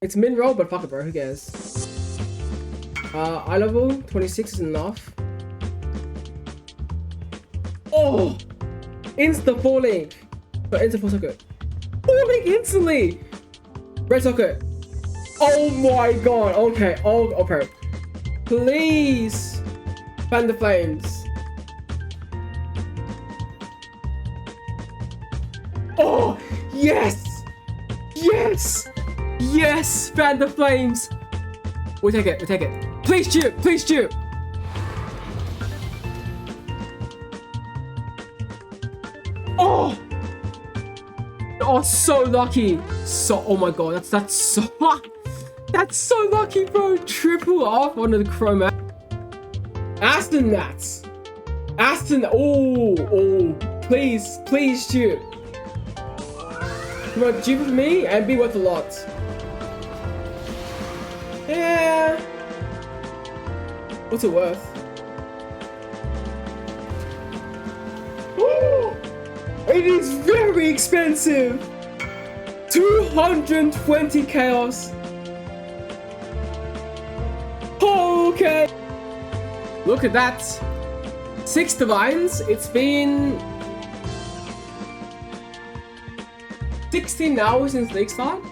It's min roll, but fuck it, bro. Who cares? Eye level 26 is enough. Oh, insta falling. But insta full socket. Falling instantly. Red socket. Oh my god. Okay. Oh, okay. Please. Fan the flames. Oh, yes. Yes. Yes. Fan the flames. We'll take it. We'll take it. Please shoot. Please shoot. Oh. Oh, so lucky. So, oh my god. That's so... That's so lucky, bro. Triple off onto the chroma. Astronauts. Oh, please, please shoot. Come on, shoot for me and be worth a lot. Yeah. What's it worth? Oh, it is very expensive. 220 chaos. Okay. Look at that. 6 divines. It's been 16 hours since league start.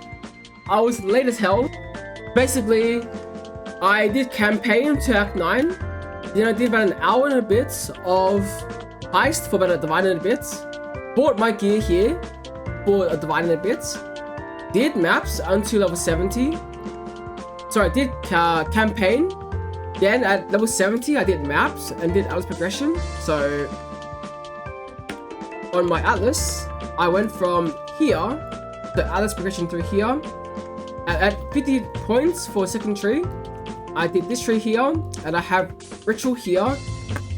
I was late as hell. Basically, I did campaign to Act 9. Then I did about an hour and a bit of heist for about a divine and a bit. Bought my gear here for a divine and a bit. Did maps until level 70. Sorry, I did campaign. Then at level 70, I did maps and did Atlas progression. So on my Atlas, I went from here to Atlas progression through here. At 50 points for second tree, I did this tree here, and I have ritual here,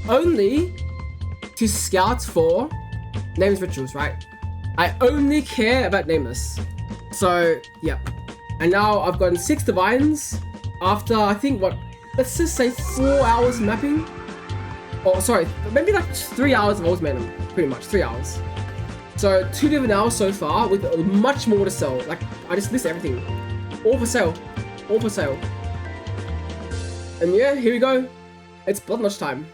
only to scout for nameless rituals, right? I only care about nameless. So yeah, and now I've gotten 6 divines after I think what. Let's just say 4 hours mapping. Oh, sorry, maybe like 3 hours of ultimatum. Pretty much 3 hours. So 2 different hours so far with much more to sell. Like I just list everything. All for sale. All for sale. And yeah, here we go. It's Bloodnotch time.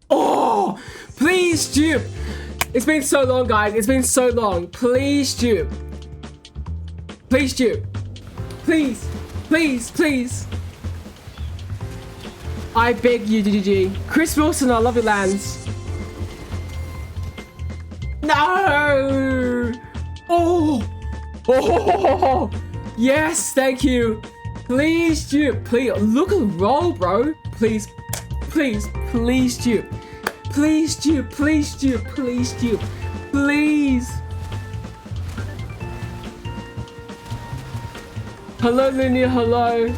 Oh, please dupe. It's been so long, guys. It's been so long. Please dupe. Please dupe. Please. Please. Please. I beg you, DDG. Chris Wilson, I love your lands. No! Oh! Oh! Yes, thank you. Please dupe. Please. Look at the roll, bro. Please. Please. Please dupe. Please dupe. Please dupe. Please dupe. Please. Hello, Linear, hello.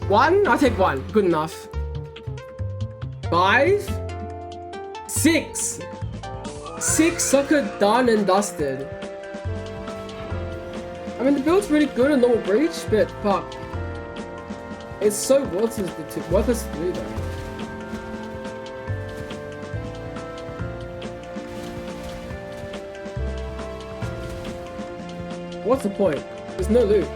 One? I'll take one. Good enough. 5, 6. 6 socket done and dusted. I mean, the build's really good in normal breach, but fuck. It's so worthless to do though. What's the point? There's no loot.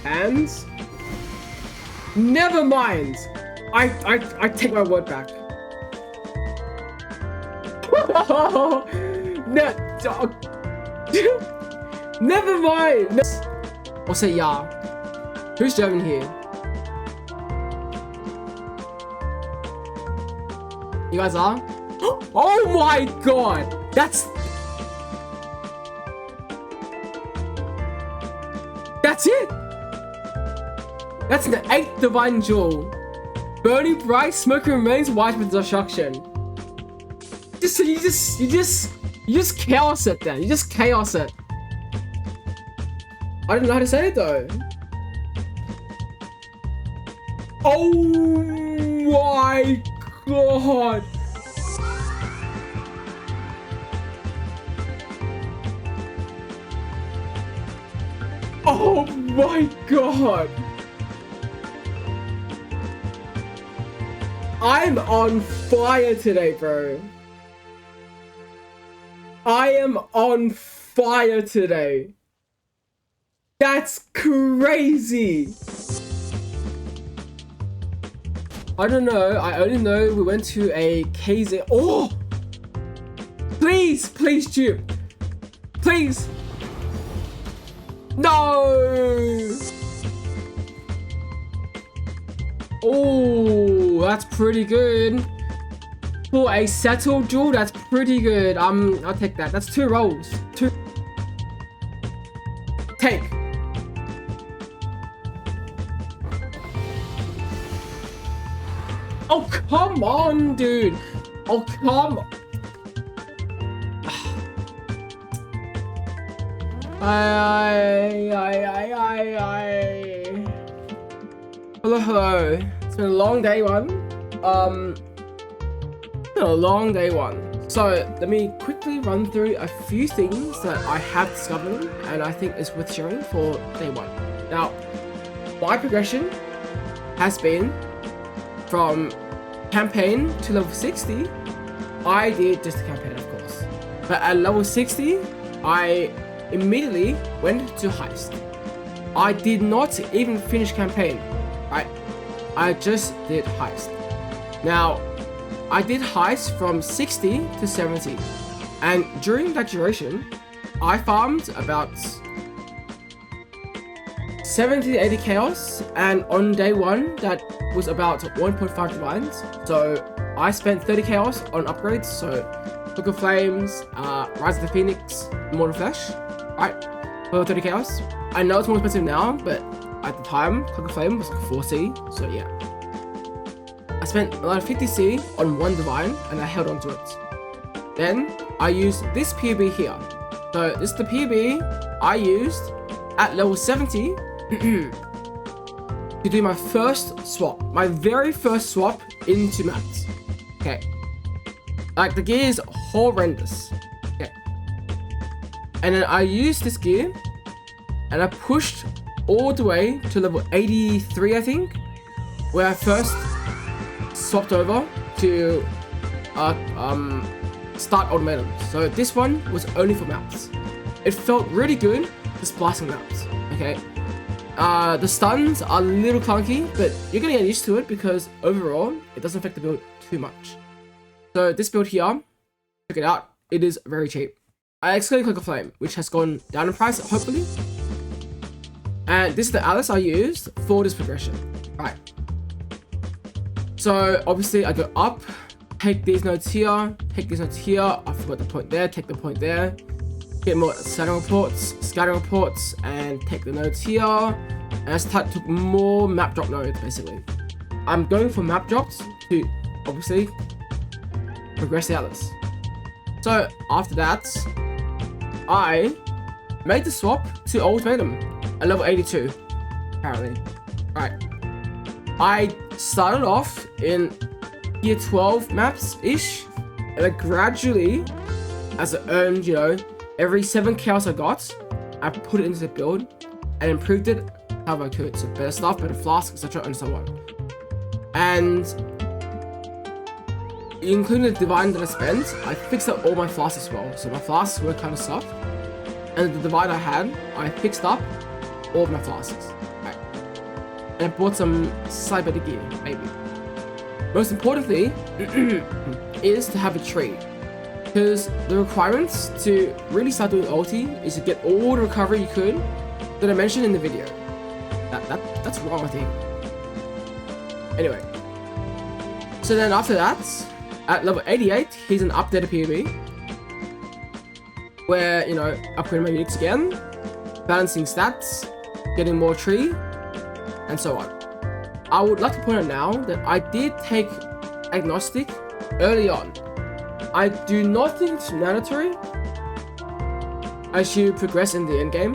And never mind. I take my word back. No, never mind. I'll say yeah. Who's German here? You guys are? Oh my god! That's it! That's an 8th divine jewel. Burning bright, smoking remains, white with destruction. You just chaos it then. You just chaos it. I don't know how to say it though. Oh my god! Oh my god! I'm on fire today, bro. I am on fire today. That's crazy. I don't know. I only know we went to a KZ. Oh! Please, please, dupe. Please. No! Oh, that's pretty good. For a settled duel, that's pretty good. I'll take that. That's 2 rolls. 2. Take. Oh, come on, dude. Oh, come on. Hello. It's been a long day one. It's been a long day one. So let me quickly run through a few things that I have discovered and I think is worth sharing for day one. Now, my progression has been from campaign to level 60. I did just the campaign, of course. But at level 60, I immediately went to heist. I did not even finish campaign, right? I just did heist. Now, I did heist from 60 to 70, and during that duration, I farmed about 70 to 80 chaos, and on day one, that was about 1.5 divines. So I spent 30 chaos on upgrades, so Book of Flames, Rise of the Phoenix, Immortal Flesh, right? For 30 chaos. I know it's more expensive now, but at the time, Cloak of Flame was like 4C, so yeah. I spent around 50C on 1 divine, and I held on to it. Then, I used this PoB here. So, this is the PoB I used at level 70 to do my first swap. My very first swap into mats. Okay. Like, the gear is horrendous. Okay. And then I used this gear, and I pushed all the way to level 83, I think, where I first swapped over to start Ultimatum. So this one was only for maps. It felt really good just blasting maps. Okay. The stuns are a little clunky, but you're gonna get used to it because overall it doesn't affect the build too much. So this build here, check it out. It is very cheap. I excluded Cloak of Flame, which has gone down in price, hopefully. And this is the Alice I used for this progression. Right. So obviously I go up, take these nodes here, take these nodes here. I forgot the point there, take the point there. Get more scattering reports, and take the nodes here. And I took more map drop nodes basically. I'm going for map drops to obviously progress the Alice. So after that, I made the swap to Ultimatum at level 82, apparently. Right. I started off in tier 12 maps-ish, and then gradually, as I earned, you know, every 7 chaos I got, I put it into the build and improved it however I could. So better stuff, better flasks, etc. and so on. And including the divine that I spent, I fixed up all my flasks as well. So my flasks were kind of soft, and the divine I had, I fixed up all of my flasks. Right. And I bought some side better gear, maybe. Most importantly, is to have a tree. Because the requirements to really start doing ulti is to get all the recovery you could that I mentioned in the video. That's wrong, I think. Anyway. So then after that, at level 88, here's an updated PoB. Where, you know, upgrading my units again, balancing stats, getting more tree, and so on. I would like to point out now that I did take agnostic early on. I do not think it's mandatory as you progress in the end game,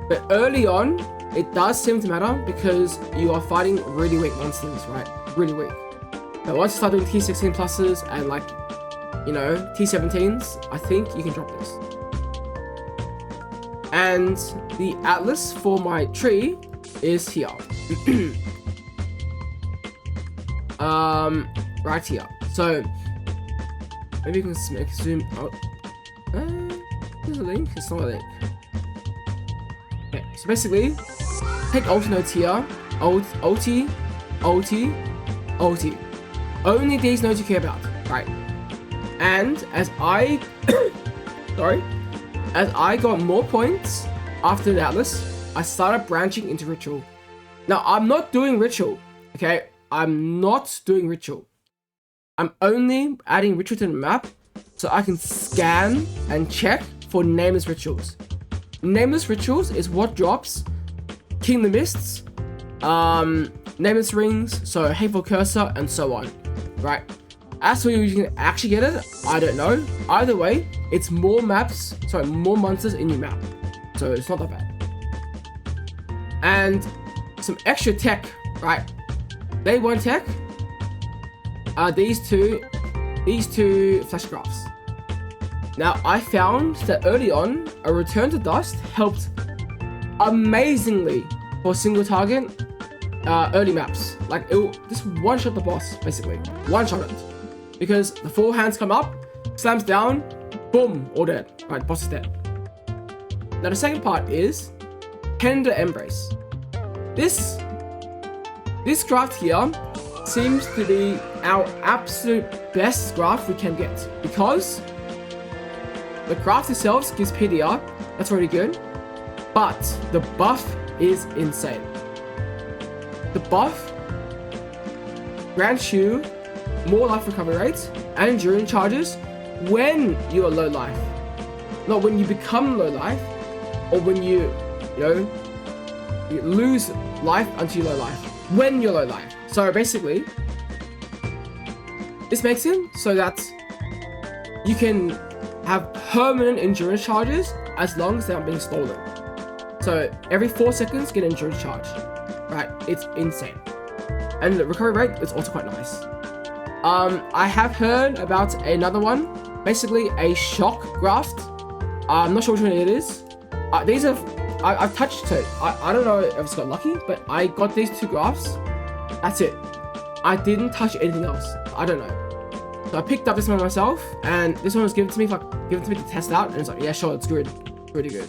but early on, it does seem to matter because you are fighting really weak monsters, right? Really weak. But once you start doing T16 pluses and like, you know, T17s, I think you can drop this. And the atlas for my tree is here. Right here. So maybe you can zoom out. There's a link. It's not a link. Okay, so basically, take alt nodes here. OT. Only these nodes you care about, right? And as I, as I got more points after the atlas, I started branching into ritual. Now I'm not doing ritual, okay? I'm not doing ritual. I'm only adding ritual to the map so I can scan and check for nameless rituals. Nameless rituals is what drops King the Mists, nameless rings, so hateful cursor, and so on, right? As for you can actually get it, I don't know. Either way, it's more more monsters in your map, so it's not that bad. And some extra tech, right? Day 1 tech are these two flash graphs. Now I found that early on, a return to dust helped amazingly for single target early maps. Like it will just one shot the boss, basically. One shot it. Because the 4 hands come up, slams down, boom, all dead. Right, boss is dead. Now the second part is Tender Embrace. This craft here seems to be our absolute best craft we can get, because the craft itself gives PDR, that's really good, but the buff is insane. The buff grants you more life recovery rates and endurance charges when you are low life, not when you become low life or when you lose life until you're low life. When you're low life. So basically, this makes it so that you can have permanent endurance charges as long as they're not being stolen. So every 4 seconds, get an endurance charge. Right, it's insane. And the recovery rate is also quite nice. I have heard about another one, basically a shock graft. I'm not sure which one it is. These are, I've touched it. I don't know if it's got lucky, but I got these 2 grafts. That's it. I didn't touch anything else. I don't know. So I picked up this one myself, and this one was given to me to test out, and it's like, yeah, sure, it's good, pretty good.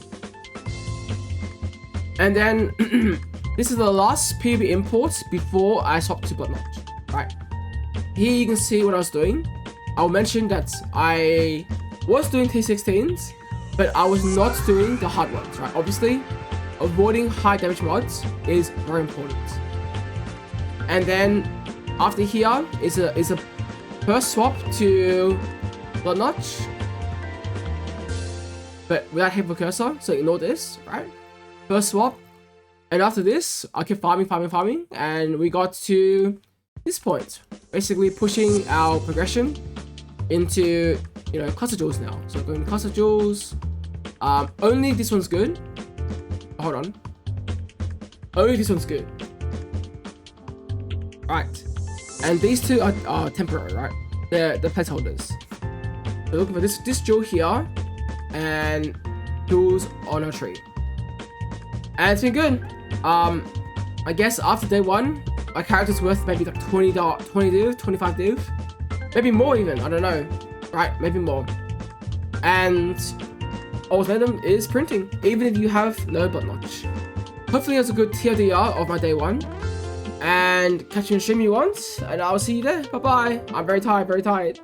And then this is the last PoB imports before I swap to Bloodnotch. Right. Here you can see what I was doing. I'll mention that I was doing T16s, but I was not doing the hard ones, right? Obviously, avoiding high damage mods is very important. And then after here is a first swap to Bloodnotch, but without hateful cursor, so ignore this, right? First swap, and after this, I kept farming, and we got to this point, basically pushing our progression into cluster jewels now. So going to cluster jewels. Only this one's good. Hold on. Only this one's good. Right. And these 2 are temporary, right? They're placeholders. So looking for this jewel here and jewels on our tree. And it's been good. I guess after day 1, my character's worth maybe like 20 div, 25 div. Maybe more even, I don't know. Right, maybe more. And Ultimatum is printing, even if you have no Bloodnotch. Hopefully that's a good TLDR of my day 1. And catch you in stream you want, and I'll see you there. Bye bye. I'm very tired.